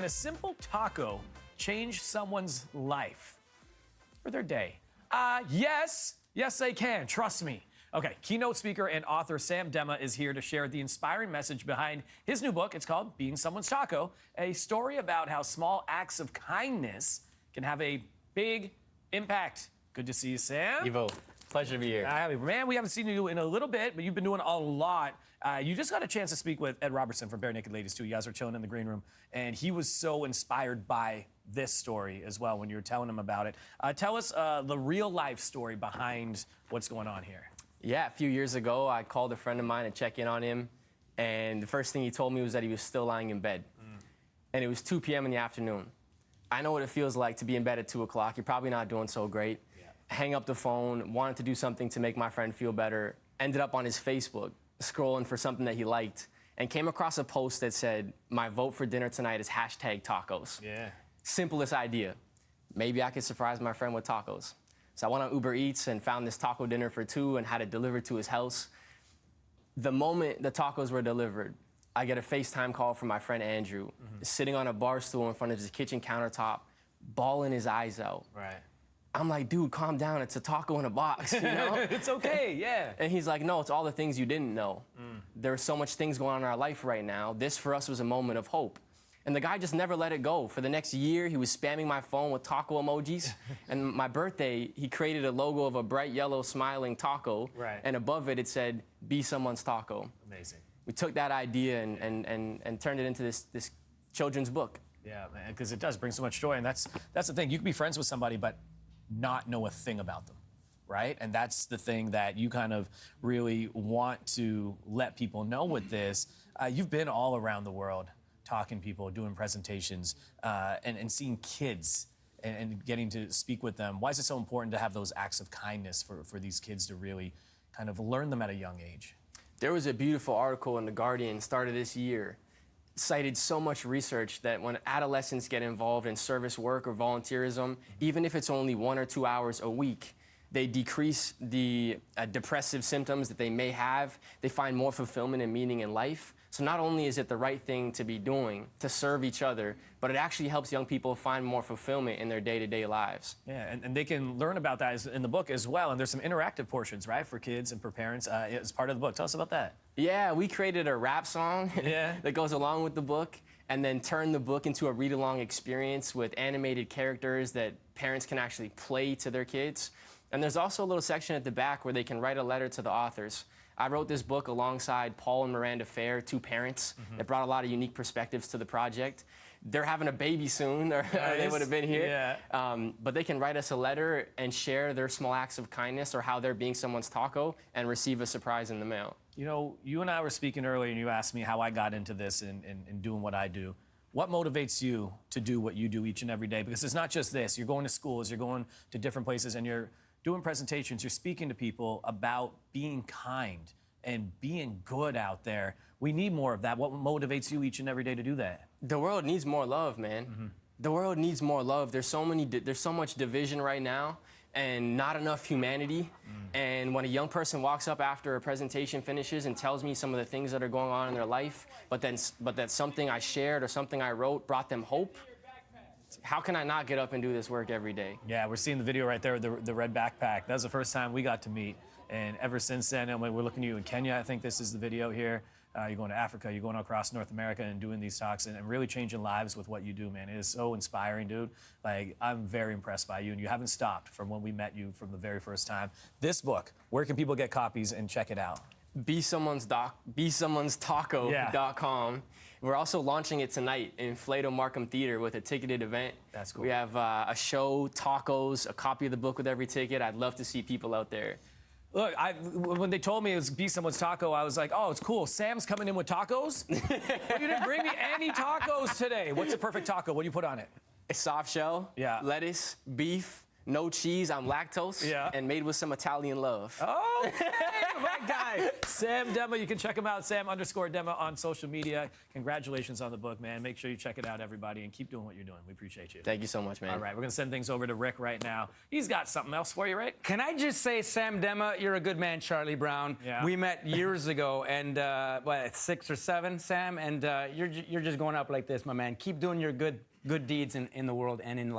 Can a simple taco change someone's life or their day? Yes. Yes, they can. Trust me. Okay, keynote speaker and author Sam Demma is here to share the inspiring message behind his new book. It's called Being Someone's Taco, a story about how small acts of kindness can have a big impact. Good to see you, Sam. Devo, pleasure to be here. Man, we haven't seen you in a little bit, but you've been doing a lot. You just got a chance to speak with Ed Robertson from Bare Naked Ladies, too. You guys were chilling in the green room, and he was so inspired by this story as well when you were telling him about it. Tell us the real-life story behind what's going on here. Yeah, a few years ago, I called a friend of mine to check in on him, and the first thing he told me was that he was still lying in bed. And it was 2 p.m. in the afternoon. I know what it feels like to be in bed at 2 o'clock. You're probably not doing so great. Yeah. Hang up the phone, wanted to do something to make my friend feel better, ended up on his Facebook, scrolling for something that he liked, and came across a post that said, "My vote for dinner tonight is #tacos." Yeah. Simplest idea. Maybe I could surprise my friend with tacos. So I went on Uber Eats and found this taco dinner for 2 and had it delivered to his house. The moment the tacos were delivered, I get a FaceTime call from my friend Andrew, sitting on a bar stool in front of his kitchen countertop, bawling his eyes out. Right. I'm like, dude, calm down. It's a taco in a box, you know? It's okay, yeah. And he's like, no, it's all the things you didn't know. There's so much things going on in our life right now. This, for us, was a moment of hope. And the guy just never let it go. For the next year, he was spamming my phone with taco emojis. And my birthday, he created a logo of a bright yellow smiling taco. Right. And above it, it said, "Be someone's taco." Amazing. We took that idea and turned it into this children's book. Yeah, man, because it does bring so much joy. And that's the thing. You can be friends with somebody, but not know a thing about them, right? And that's the thing that you kind of really want to let people know with this. You've been all around the world talking to people, doing presentations, and seeing kids and getting to speak with them. Why is it so important to have those acts of kindness for these kids to really kind of learn them at a young age? There was a beautiful article in The Guardian, started this year, cited so much research that when adolescents get involved in service work or volunteerism, even if it's only 1 or 2 hours a week, they decrease the depressive symptoms that they may have. They find more fulfillment and meaning in life. So not only is it the right thing to be doing to serve each other, but it actually helps young people find more fulfillment in their day-to-day lives. Yeah, and they can learn about that in the book as well. And there's some interactive portions, right, for kids and for parents as part of the book. Tell us about that. Yeah, we created a rap song Yeah. that goes along with the book, and then turned the book into a read-along experience with animated characters that parents can actually play to their kids. And there's also a little section at the back where they can write a letter to the authors. I wrote this book alongside Paul and Miranda Fair, 2 parents that brought a lot of unique perspectives to the project. They're having a baby soon, or they would have been here. Yeah. But they can write us a letter and share their small acts of kindness or how they're being someone's taco and receive a surprise in the mail. You know, you and I were speaking earlier, and you asked me how I got into this and doing what I do. What motivates you to do what you do each and every day? Because it's not just this. You're going to schools, you're going to different places, and you're doing presentations, you're speaking to people about being kind and being good out there. We need more of that. What motivates you each and every day to do that? The world needs more love, man. The world needs more love. There's so much division right now and not enough humanity. And when a young person walks up after a presentation finishes and tells me some of the things that are going on in their life, but that something I shared or something I wrote brought them hope, how can I not get up and do this work every day? Yeah, we're seeing the video right there, the red backpack. That was the first time we got to meet. And ever since then, and we're looking at you in Kenya, I think this is the video here. You're going to Africa, you're going across North America and doing these talks and really changing lives with what you do, man. It is so inspiring, dude. Like, I'm very impressed by you, and you haven't stopped from when we met you from the very first time. This book, where can people get copies and check it out? BeSomeone'sTaco.com. We're also launching it tonight in Flato Markham Theater with a ticketed event. That's cool. We have a show, tacos, a copy of the book with every ticket. I'd love to see people out there. Look, when they told me it was Be Someone's Taco, I was like, oh, it's cool. Sam's coming in with tacos? But you didn't bring me any tacos today. What's a perfect taco? What do you put on it? A soft shell, Yeah. lettuce, beef, no cheese, I'm lactose, Yeah. and made with some Italian love. Okay, my guy, Sam Demma. You can check him out, Sam_Demma on social media. Congratulations on the book, man. Make sure you check it out, everybody, and keep doing what you're doing. We appreciate you. Thank you so much, man. All right, we're gonna send things over to Rick right now. He's got something else for you, right? Can I just say, Sam Demma, you're a good man, Charlie Brown. Yeah. We met years ago, and what, 6 or 7, Sam, and you're just going up like this, my man. Keep doing your good deeds in the world and in life.